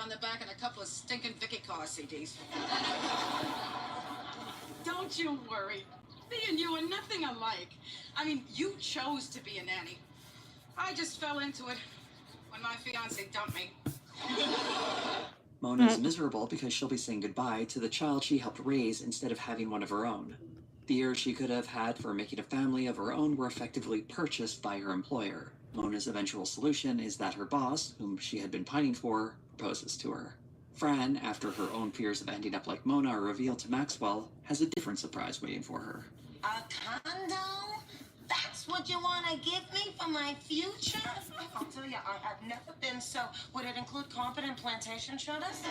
on the back and a couple of stinking Vicky Carr CDs. Don't you worry. Me and you are nothing alike. I mean, you chose to be a nanny. I just fell into it when my fiance dumped me. Mona's miserable because she'll be saying goodbye to the child she helped raise instead of having one of her own. The years she could have had for making a family of her own were effectively purchased by her employer. Mona's eventual solution is that her boss, whom she had been pining for, proposes to her. Fran, after her own fears of ending up like Mona are revealed to Maxwell, has a different surprise waiting for her. A condo? That's what you want to give me for my future? I'll tell you, I've never been so... Would it include competent plantation shutters?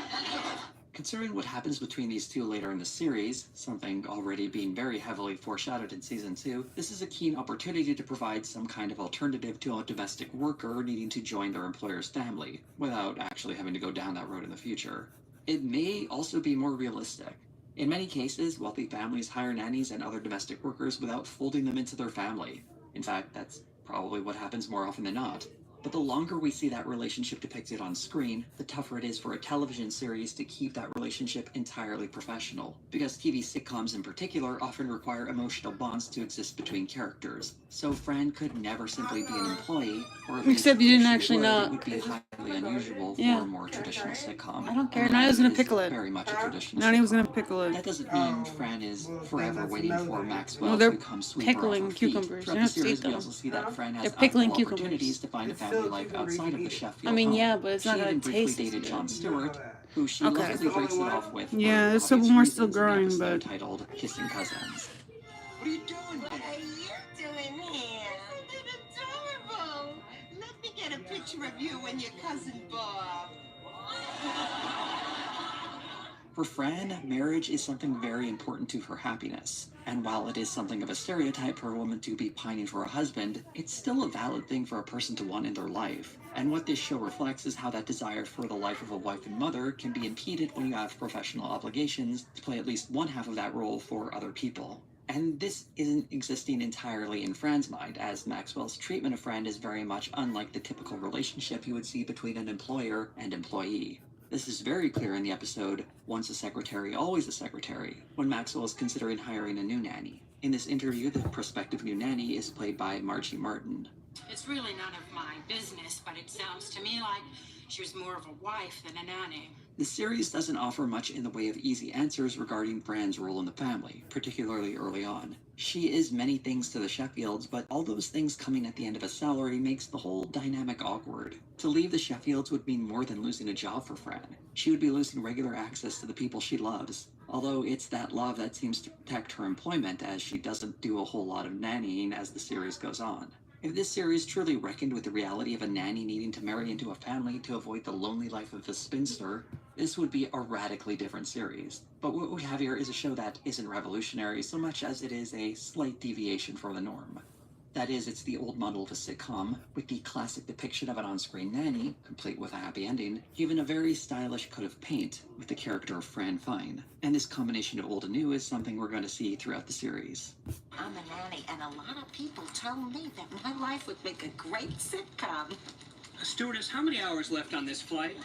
Considering what happens between these two later in the series, something already being very heavily foreshadowed in Season 2, this is a keen opportunity to provide some kind of alternative to a domestic worker needing to join their employer's family, without actually having to go down that road in the future. It may also be more realistic. In many cases, wealthy families hire nannies and other domestic workers without folding them into their family. In fact, that's probably what happens more often than not. But the longer we see that relationship depicted on screen, the tougher it is for a television series to keep that relationship entirely professional, because TV sitcoms in particular often require emotional bonds to exist between characters. So Fran could never simply be an employee, or at least Except you didn't if she actually would, know. it would be highly unusual for a more traditional sitcom. I don't care. And Nani was that gonna is pickle it. very much a traditional Nani was gonna sitcom. pickle it. That doesn't mean Fran is forever waiting for Maxwell Well, they're to become sweeper off pickling her feet. cucumbers. Throughout You the don't see series, we them. also see that Fran has They're pickling ample cucumbers. opportunities to find a family life outside of the Sheffield I mean, home. yeah, but it's not She gonna even briefly taste as dated good. Jon Stewart, who she Okay. lovingly breaks it off with. Yeah, for there's some obvious more still reasons in the growing, episode but- titled Kissing Cousins. What are you doing? What are you doing here? Isn't it adorable? Let me get a picture of you and your cousin Bob. For Fran, marriage is something very important to her happiness. And while it is something of a stereotype for a woman to be pining for a husband, it's still a valid thing for a person to want in their life. And what this show reflects is how that desire for the life of a wife and mother can be impeded when you have professional obligations to play at least one half of that role for other people. And this isn't existing entirely in Fran's mind, as Maxwell's treatment of Fran is very much unlike the typical relationship you would see between an employer and employee. This is very clear in the episode, Once a Secretary, Always a Secretary, when Maxwell is considering hiring a new nanny. In this interview, the prospective new nanny is played by Margie Martin. It's really none of my business, but it sounds to me like she was more of a wife than a nanny. The series doesn't offer much in the way of easy answers regarding Fran's role in the family, particularly early on. She is many things to the Sheffields, but all those things coming at the end of a salary makes the whole dynamic awkward. To leave the Sheffields would mean more than losing a job for Fran. She would be losing regular access to the people she loves. Although it's that love that seems to protect her employment, as she doesn't do a whole lot of nannying as the series goes on. If this series truly reckoned with the reality of a nanny needing to marry into a family to avoid the lonely life of a spinster, this would be a radically different series. But what we have here is a show that isn't revolutionary so much as it is a slight deviation from the norm. That is, it's the old model of a sitcom, with the classic depiction of an on-screen nanny, complete with a happy ending, given a very stylish coat of paint, with the character of Fran Fine. And this combination of old and new is something we're going to see throughout the series. I'm a nanny, and a lot of people tell me that my life would make a great sitcom. Stewardess, how many hours left on this flight?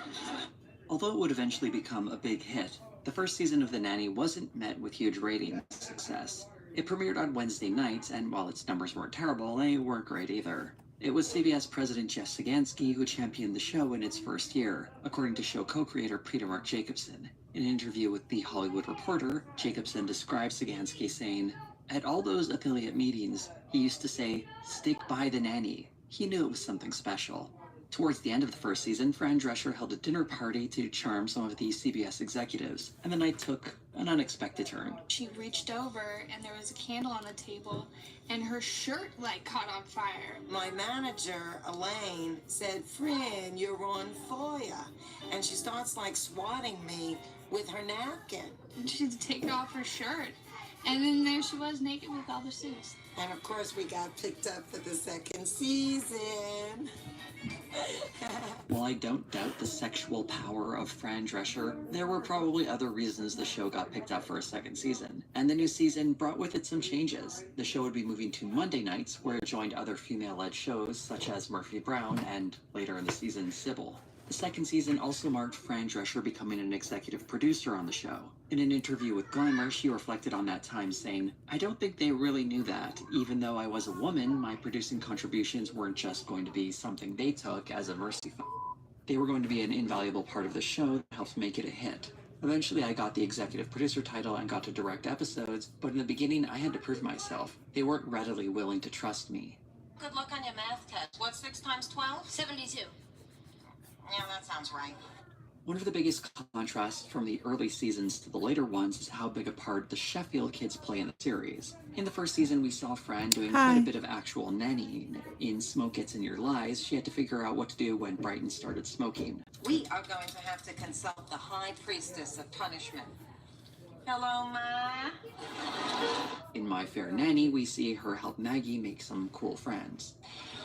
Although it would eventually become a big hit, the first season of The Nanny wasn't met with huge ratings success. It premiered on Wednesday nights, and while its numbers weren't terrible, they weren't great either. It was CBS president Jeff Sagansky who championed the show in its first year, according to show co-creator Peter Mark Jacobson. In an interview with The Hollywood Reporter, Jacobson describes Sagansky saying, "At all those affiliate meetings, he used to say, 'Stick by the nanny.' He knew it was something special." Towards the end of the first season, Fran Drescher held a dinner party to charm some of the CBS executives, and the night took an unexpected turn. She reached over and there was a candle on the table and her shirt like caught on fire. My manager, Elaine, said, "Fran, you're on fire." And she starts like swatting me with her napkin. And she had to take off her shirt. And then there she was naked with all the suits. And of course we got picked up for the second season. While I don't doubt the sexual power of Fran Drescher, there were probably other reasons the show got picked up for a second season. And the new season brought with it some changes. The show would be moving to Monday nights, where it joined other female-led shows such as Murphy Brown and, later in the season, Sybil. The second season also marked Fran Drescher becoming an executive producer on the show. In an interview with Glamour, she reflected on that time, saying, "I don't think they really knew that. Even though I was a woman, my producing contributions weren't just going to be something they took as a mercy fund. They were going to be an invaluable part of the show that helped make it a hit. Eventually, I got the executive producer title and got to direct episodes, but in the beginning, I had to prove myself. They weren't readily willing to trust me." Good luck on your math test. What's 6 times 12? 72. Yeah, that sounds right. One of the biggest contrasts from the early seasons to the later ones is how big a part the Sheffield kids play in the series. In the first season, we saw Fran doing quite a bit of actual nannying. In Smoke Gets in Your Lies, she had to figure out what to do when Brighton started smoking. We are going to have to consult the High Priestess of Punishment. Hello, Ma. In My Fair Nanny, we see her help Maggie make some cool friends.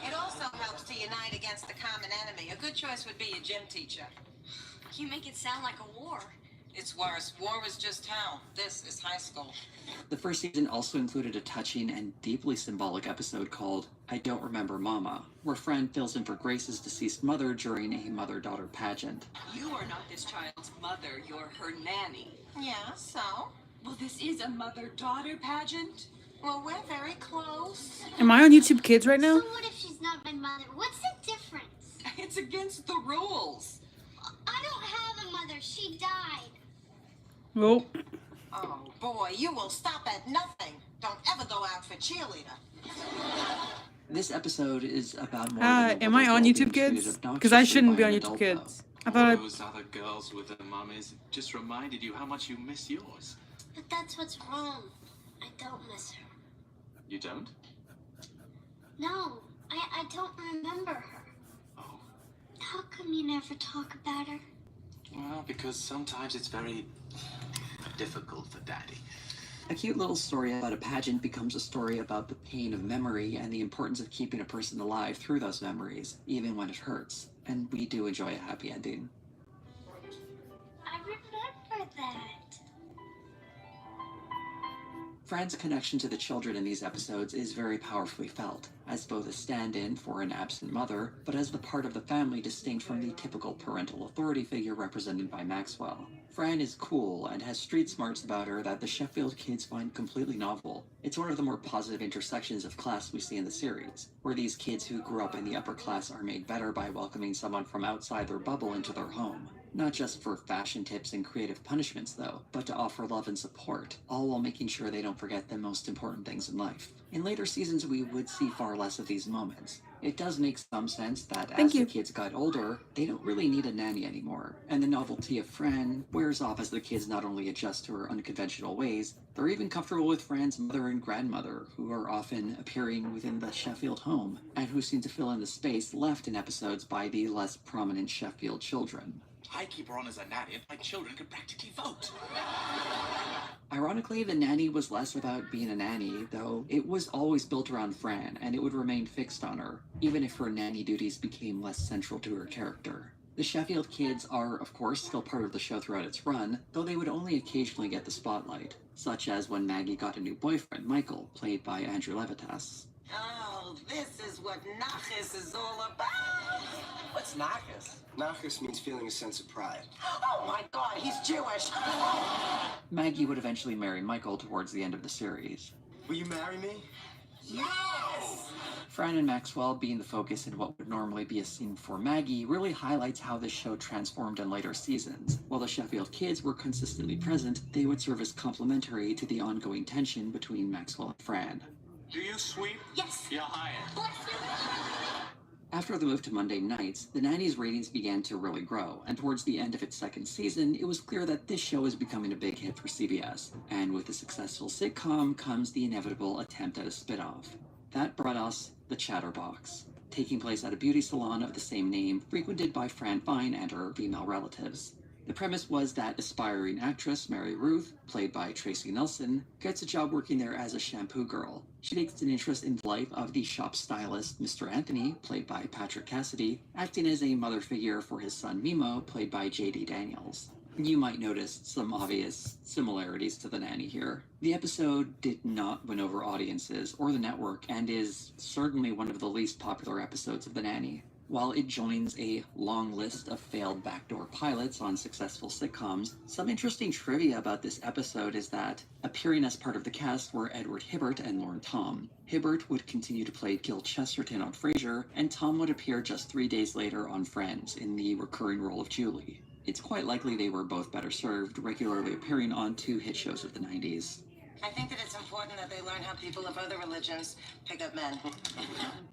It also helps to unite against the common enemy. A good choice would be a gym teacher. You make it sound like a war. It's worse. War was just hell. This is high school. The first season also included a touching and deeply symbolic episode called I Don't Remember Mama, where Fran fills in for Grace's deceased mother during a mother-daughter pageant. You are not this child's mother, you're her nanny. Yeah, so? Well, this is a mother-daughter pageant. Well, we're very close. Am I on YouTube Kids right now? So what if she's not my mother? What's the difference? It's against the rules. I don't have a mother. She died. Well, Oh, boy, you will stop at nothing. Don't ever go out for cheerleader. This episode is about more am I on YouTube Kids? Because I shouldn't be on YouTube Kids. I thought Those other girls with their mummies just reminded you how much you miss yours. But that's what's wrong. I don't miss her. You don't? No, I don't remember her. Oh. How come you never talk about her? Well, because sometimes it's very difficult for Daddy. A cute little story about a pageant becomes a story about the pain of memory and the importance of keeping a person alive through those memories, even when it hurts. And we do enjoy a happy ending. I remember that. Fran's connection to the children in these episodes is very powerfully felt, as both a stand-in for an absent mother, but as the part of the family distinct from the typical parental authority figure represented by Maxwell. Fran is cool and has street smarts about her that the Sheffield kids find completely novel. It's one of the more positive intersections of class we see in the series, where these kids who grew up in the upper class are made better by welcoming someone from outside their bubble into their home. Not just for fashion tips and creative punishments, though, but to offer love and support, all while making sure they don't forget the most important things in life. In later seasons, we would see far less of these moments. It does make some sense that as the kids got older, they don't really need a nanny anymore, and the novelty of Fran wears off as the kids not only adjust to her unconventional ways, they're even comfortable with Fran's mother and grandmother, who are often appearing within the Sheffield home, and who seem to fill in the space left in episodes by the less prominent Sheffield children. I keep her on as a nanny and my children could practically vote. Ironically, the nanny was less about being a nanny, though it was always built around Fran, and it would remain fixed on her, even if her nanny duties became less central to her character. The Sheffield kids are, of course, still part of the show throughout its run, though they would only occasionally get the spotlight, such as when Maggie got a new boyfriend, Michael, played by Andrew Levitas. Oh, this is what Nachis is all about. What's Nachis? Nachis means feeling a sense of pride. Oh my God, he's Jewish. Maggie would eventually marry Michael towards the end of the series. Will you marry me? Yes! Fran and Maxwell being the focus in what would normally be a scene for Maggie really highlights how this show transformed in later seasons. While the Sheffield kids were consistently present, they would serve as complementary to the ongoing tension between Maxwell and Fran. Do you sweep? Yes. You're hired. Bless you. After the move to Monday nights, The Nanny's ratings began to really grow, and towards the end of its second season, it was clear that this show was becoming a big hit for CBS. And with the successful sitcom comes the inevitable attempt at a spin-off. That brought us The Chatterbox, taking place at a beauty salon of the same name, frequented by Fran Fine and her female relatives. The premise was that aspiring actress Mary Ruth, played by Tracy Nelson, gets a job working there as a shampoo girl. She takes an interest in the life of the shop stylist Mr. Anthony, played by Patrick Cassidy, acting as a mother figure for his son Mimo, played by J.D. Daniels. You might notice some obvious similarities to The Nanny here. The episode did not win over audiences or the network, and is certainly one of the least popular episodes of The Nanny. While it joins a long list of failed backdoor pilots on successful sitcoms, some interesting trivia about this episode is that appearing as part of the cast were Edward Hibbert and Lauren Tom. Hibbert would continue to play Gil Chesterton on Frasier, and Tom would appear just 3 days later on Friends in the recurring role of Julie. It's quite likely they were both better served, regularly appearing on 2 hit shows of the 90s. I think that it's important that they learn how people of other religions pick up men.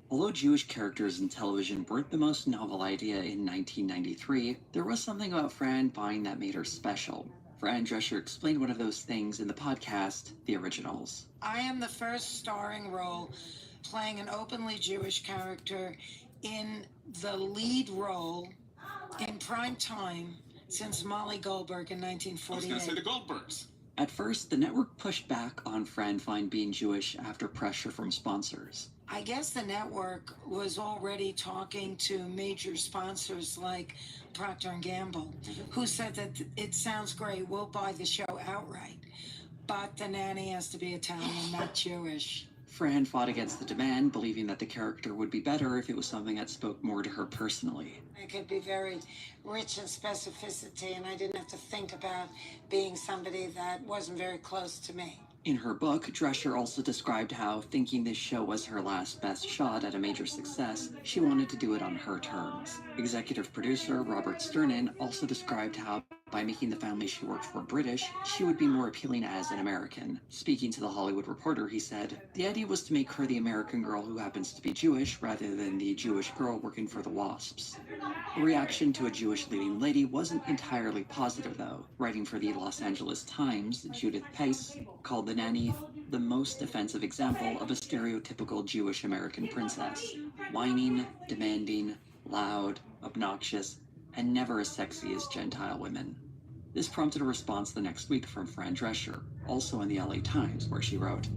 Although Jewish characters in television weren't the most novel idea in 1993, there was something about Fran Fine that made her special. Fran Drescher explained one of those things in the podcast, The Originals. I am the first starring role playing an openly Jewish character in the lead role in prime time since Molly Goldberg in 1948. I was going to say the Goldbergs. At first, the network pushed back on Fran Fine being Jewish after pressure from sponsors. I guess the network was already talking to major sponsors like Procter & Gamble, who said that it sounds great, we'll buy the show outright, but the nanny has to be Italian, not Jewish. Fran fought against the demand, believing that the character would be better if it was something that spoke more to her personally. I could be very rich in specificity, and I didn't have to think about being somebody that wasn't very close to me. In her book, Drescher also described how, thinking this show was her last best shot at a major success, she wanted to do it on her terms. Executive producer Robert Sternin also described how, by making the family she worked for British, she would be more appealing as an American. Speaking to The Hollywood Reporter, he said, "The idea was to make her the American girl who happens to be Jewish rather than the Jewish girl working for the Wasps." The reaction to a Jewish leading lady wasn't entirely positive, though. Writing for the Los Angeles Times, Judith Pace called the nanny the most offensive example of a stereotypical Jewish American princess. Whining, demanding, loud, obnoxious, and never as sexy as Gentile women. This prompted a response the next week from Fran Drescher, also in the LA Times, where she wrote,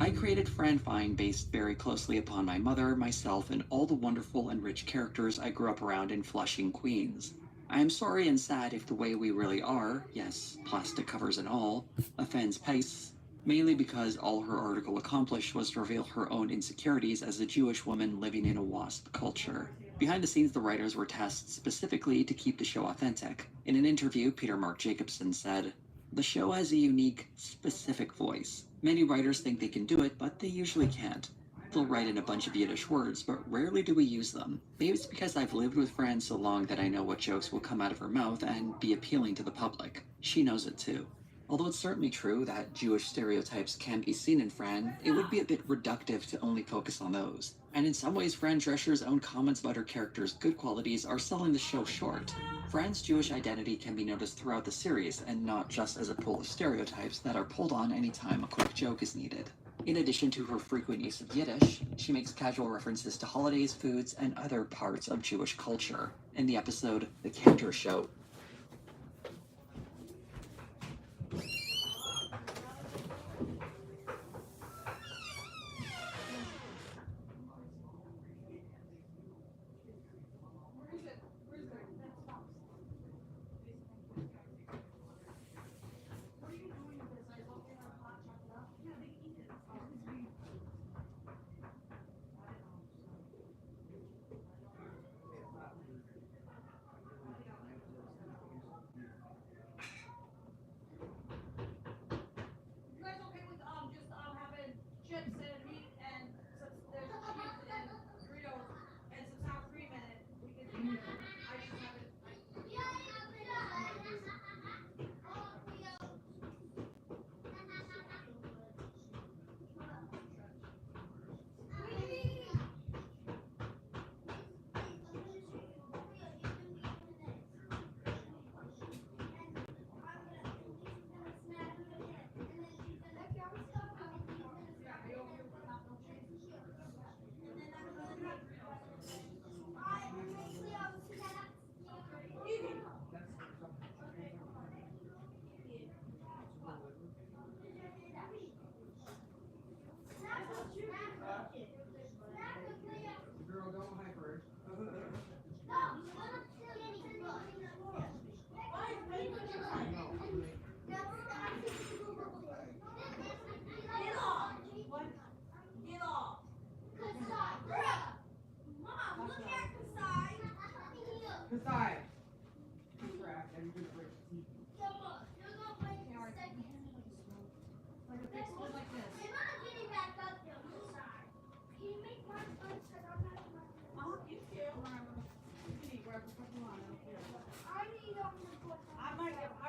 "I created Fran Fine based very closely upon my mother, myself, and all the wonderful and rich characters I grew up around in Flushing, Queens. I am sorry and sad if the way we really are, yes, plastic covers and all, offends Pace, mainly because all her article accomplished was to reveal her own insecurities as a Jewish woman living in a WASP culture." Behind the scenes, the writers were tasked specifically to keep the show authentic. In an interview, Peter Mark Jacobson said, "The show has a unique, specific voice. Many writers think they can do it, but they usually can't. They'll write in a bunch of Yiddish words, but rarely do we use them. Maybe it's because I've lived with Fran so long that I know what jokes will come out of her mouth and be appealing to the public. She knows it too." Although it's certainly true that Jewish stereotypes can be seen in Fran, it would be a bit reductive to only focus on those. And in some ways, Fran Drescher's own comments about her character's good qualities are selling the show short. Fran's Jewish identity can be noticed throughout the series, and not just as a pool of stereotypes that are pulled on anytime a quick joke is needed. In addition to her frequent use of Yiddish, she makes casual references to holidays, foods, and other parts of Jewish culture. In the episode The Cantor Show,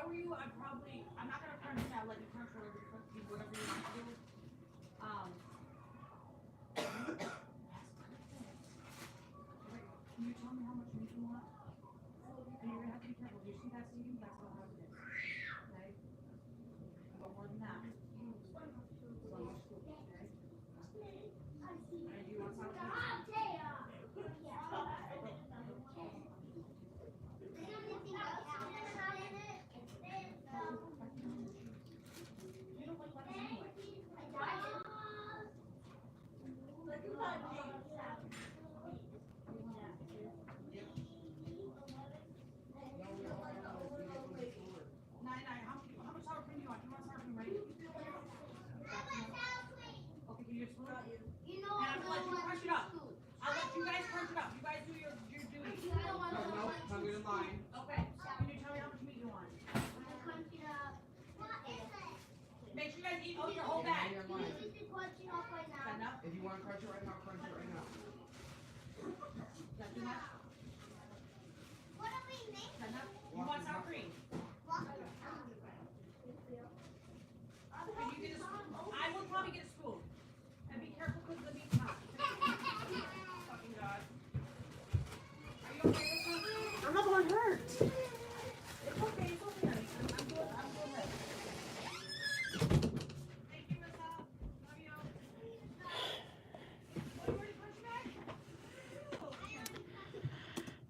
were you, I'm not gonna crunch it. I'll let you crunch whatever you want to do. Can you tell me how much meat you want? And you're gonna have to be careful. Do you see that seating? That's how hard it is. Okay? But more than that. So much food, okay? And do you want some? How much sour cream do you want? Do you want sour cream right? Okay, can you spoon it? And I'm gonna let you crush it up. I'll let you guys crunch it up. You guys do your duty. No, I'm in line. Okay. Can you tell me how much meat you want? Make sure you guys eat your whole bag. Is that enough? If you want to crunch it right now, crunch it right now. Is that too much? Is that enough? You want sour cream? Can you get a spoon? I will probably get a spoon. And be careful because the meat's hot. Fucking God. Are you okay with this? I'm not the one hurt. It's okay, honey. I'm good with it. Thank you, Miss Love. Love you. What, you ready to punch back?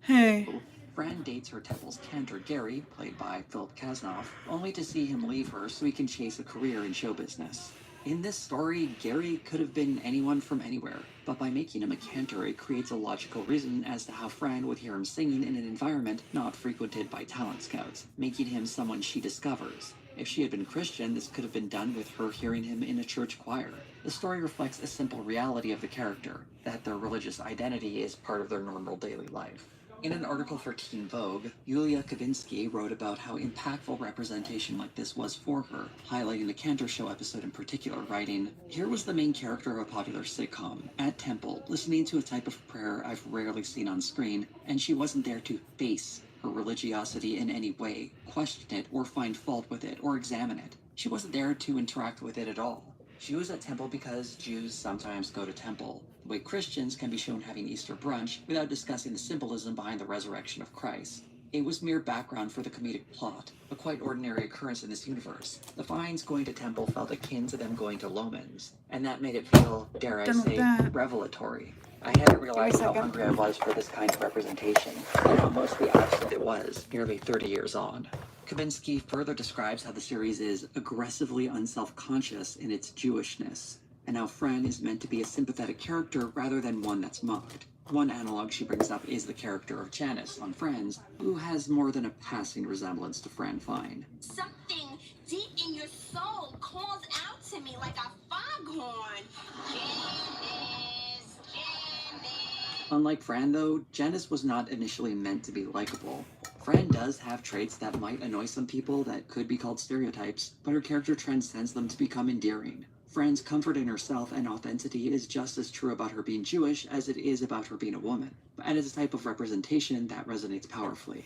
Hey. Fran dates her Temple's cantor Gary, played by Philip Kasnoff, only to see him leave her so he can chase a career in show business. In this story, Gary could have been anyone from anywhere, but by making him a cantor, it creates a logical reason as to how Fran would hear him singing in an environment not frequented by talent scouts, making him someone she discovers. If she had been Christian, this could have been done with her hearing him in a church choir. The story reflects a simple reality of the character, that their religious identity is part of their normal daily life. In an article for Teen Vogue, Yulia Kavinsky wrote about how impactful representation like this was for her, highlighting the Cantor Show episode in particular, writing, "Here was the main character of a popular sitcom, at temple, listening to a type of prayer I've rarely seen on screen, and she wasn't there to face her religiosity in any way, question it, or find fault with it, or examine it. She wasn't there to interact with it at all. She was at temple because Jews sometimes go to temple, the way Christians can be shown having Easter brunch without discussing the symbolism behind the resurrection of Christ. It was mere background for the comedic plot, a quite ordinary occurrence in this universe. The Fines going to temple felt akin to them going to Loman's, and that made it feel, dare I say, revelatory. I hadn't realized how hungry I was for this kind of representation, and how mostly absent it was, nearly 30 years on." Kavinsky further describes how the series is aggressively unself-conscious in its Jewishness, and how Fran is meant to be a sympathetic character rather than one that's mocked. One analog she brings up is the character of Janice on Friends, who has more than a passing resemblance to Fran Fine. Something deep in your soul calls out to me like a foghorn. Janice, Janice. Unlike Fran, though, Janice was not initially meant to be likable. Fran does have traits that might annoy some people that could be called stereotypes, but her character transcends them to become endearing. Fran's comfort in herself and authenticity is just as true about her being Jewish as it is about her being a woman, and it's a type of representation that resonates powerfully.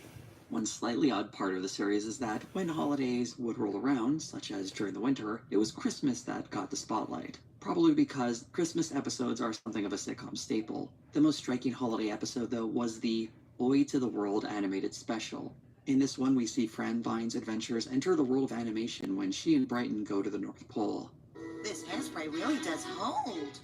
One slightly odd part of the series is that when holidays would roll around, such as during the winter, it was Christmas that got the spotlight. Probably because Christmas episodes are something of a sitcom staple. The most striking holiday episode, though, was the Oi to the World animated special. In this one, we see Fran Vine's adventures enter the world of animation when she and Brighton go to the North Pole. This hairspray really does hold.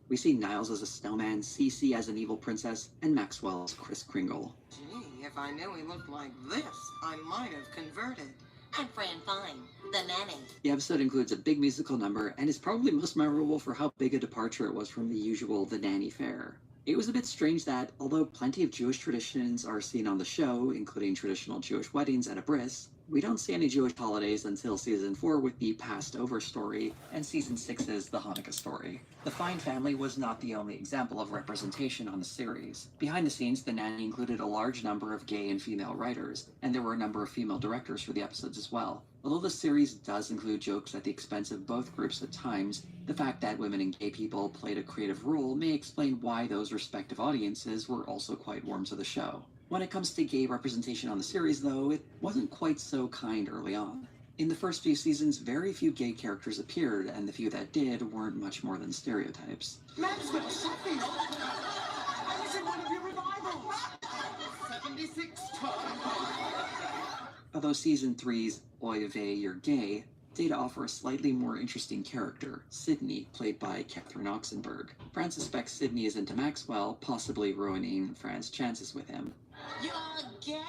We see Niles as a snowman, Cece as an evil princess, and Maxwell as Kris Kringle. Gee, if I knew he looked like this, I might have converted. I'm Fran Fine, the nanny. The episode includes a big musical number, and is probably most memorable for how big a departure it was from the usual The Nanny fare. It was a bit strange that, although plenty of Jewish traditions are seen on the show, including traditional Jewish weddings and a bris, we don't see any Jewish holidays until season 4 with the Passed Over story, and season 6's The Hanukkah story. The Fine family was not the only example of representation on the series. Behind the scenes, The Nanny included a large number of gay and female writers, and there were a number of female directors for the episodes as well. Although the series does include jokes at the expense of both groups at times, the fact that women and gay people played a creative role may explain why those respective audiences were also quite warm to the show. When it comes to gay representation on the series, though, it wasn't quite so kind early on. In the first few seasons, very few gay characters appeared, and the few that did weren't much more than stereotypes. Maxwell, Sheffield! I was in one of your revivals! 76 times! Although Season 3's Oy vey, you're gay did offer a slightly more interesting character, Sydney, played by Catherine Oxenberg. Fran suspects Sydney is into Maxwell, possibly ruining Fran's chances with him. You're gay?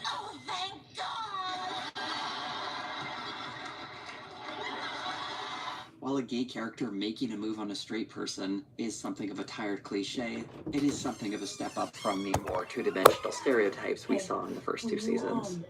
Oh, thank God! While a gay character making a move on a straight person is something of a tired cliche, it is something of a step up from the more two-dimensional stereotypes we saw in the first two seasons.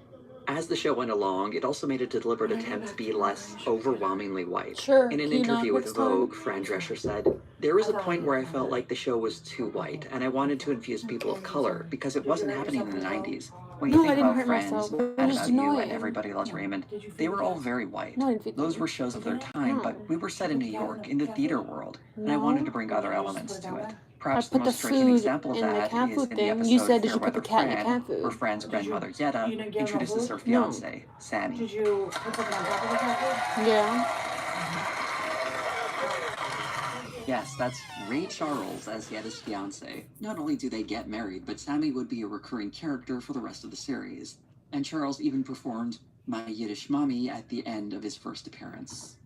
As the show went along, it also made a deliberate attempt to be less overwhelmingly white. Sure, In an can you interview knock with next time? Vogue, Fran Drescher said, "There was a point where I felt like the show was too white, and I wanted to infuse people of color, because it wasn't happening in the 90s. When you No, I think didn't about hurt Friends, myself. Mad I just About You, annoying. and Everybody Loves Raymond, they were all very white. No, I didn't feed Those you. were shows of their time, but we were set in New York, in the theater world, and I wanted to bring other elements to it. Perhaps the put the most striking food example of in the that cat is food in the thing. episode You said, did you put Fairweather the cat in the Fran, cat food? where Fran's grandmother Yetta You didn't give her introduces food? her fiance, Sammy. Did you put something on top of the cat food? Yeah. Yes, that's Ray Charles as Yetta's fiance. Not only do they get married, but Sammy would be a recurring character for the rest of the series. And Charles even performed My Yiddish Mommy at the end of his first appearance.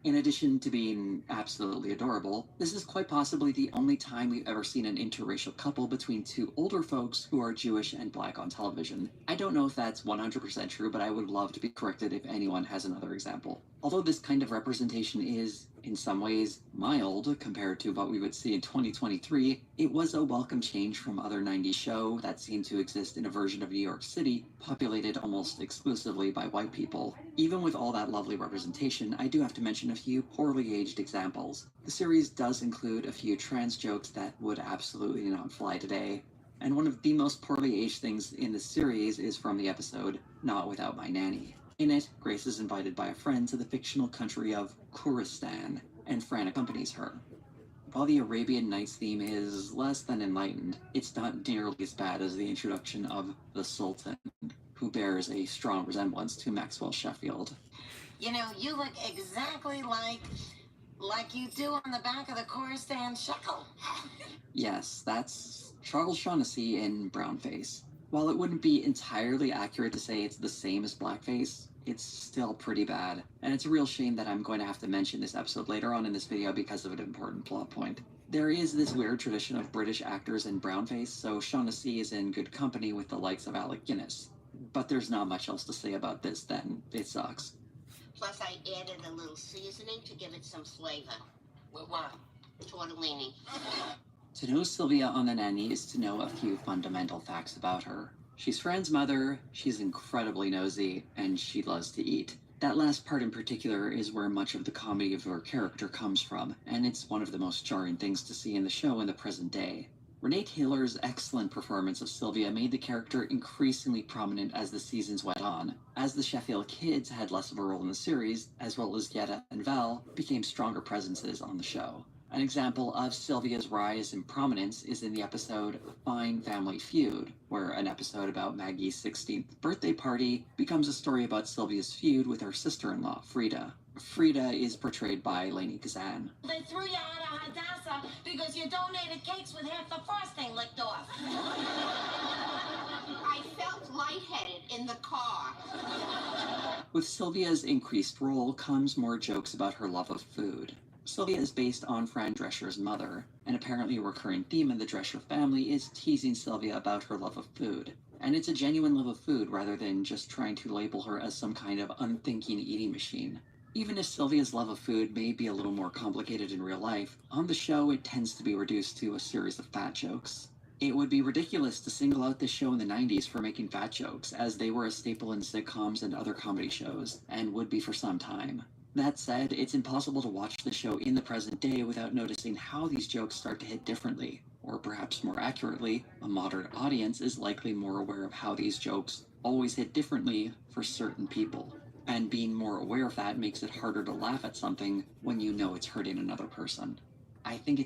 In addition to being absolutely adorable, this is quite possibly the only time we've ever seen an interracial couple between two older folks who are Jewish and black on television. I don't know if that's 100% true, but I would love to be corrected if anyone has another example. Although this kind of representation is, in some ways, mild compared to what we would see in 2023, it was a welcome change from other 90s show that seemed to exist in a version of New York City populated almost exclusively by white people. Even with all that lovely representation, I do have to mention a few poorly aged examples. The series does include a few trans jokes that would absolutely not fly today, and one of the most poorly aged things in the series is from the episode Not Without My Nanny. In it, Grace is invited by a friend to the fictional country of Khuristan, and Fran accompanies her. While the Arabian Nights theme is less than enlightened, it's not nearly as bad as the introduction of the Sultan, who bears a strong resemblance to Maxwell Sheffield. You know, you look exactly like you do on the back of the Khorasan shekel. Yes, that's Charles Shaughnessy in brownface. While it wouldn't be entirely accurate to say it's the same as blackface, it's still pretty bad. And it's a real shame that I'm going to have to mention this episode later on in this video because of an important plot point. There is this weird tradition of British actors in brownface, so Shaughnessy is in good company with the likes of Alec Guinness. But there's not much else to say about this then. It sucks. Plus, I added a little seasoning to give it some flavor. With what? Tortellini. To know Sylvia on the Nanny is to know a few fundamental facts about her. She's Fran's mother, she's incredibly nosy, and she loves to eat. That last part in particular is where much of the comedy of her character comes from, and it's one of the most jarring things to see in the show in the present day. Renee Taylor's excellent performance of Sylvia made the character increasingly prominent as the seasons went on, as the Sheffield kids had less of a role in the series, as well as Yetta and Val became stronger presences on the show. An example of Sylvia's rise in prominence is in the episode Fine Family Feud, where an episode about Maggie's 16th birthday party becomes a story about Sylvia's feud with her sister-in-law, Frida. Frida is portrayed by Lainey Kazan. They threw you out of Hadassah because you donated cakes with half the frosting licked off. I felt lightheaded in the car. With Sylvia's increased role comes more jokes about her love of food. Sylvia is based on Fran Drescher's mother, and apparently a recurring theme in the Drescher family is teasing Sylvia about her love of food. And it's a genuine love of food rather than just trying to label her as some kind of unthinking eating machine. Even if Sylvia's love of food may be a little more complicated in real life, on the show it tends to be reduced to a series of fat jokes. It would be ridiculous to single out this show in the 90s for making fat jokes, as they were a staple in sitcoms and other comedy shows, and would be for some time. That said, it's impossible to watch the show in the present day without noticing how these jokes start to hit differently. Or perhaps more accurately, a modern audience is likely more aware of how these jokes always hit differently for certain people. And being more aware of that makes it harder to laugh at something when you know it's hurting another person. I think it's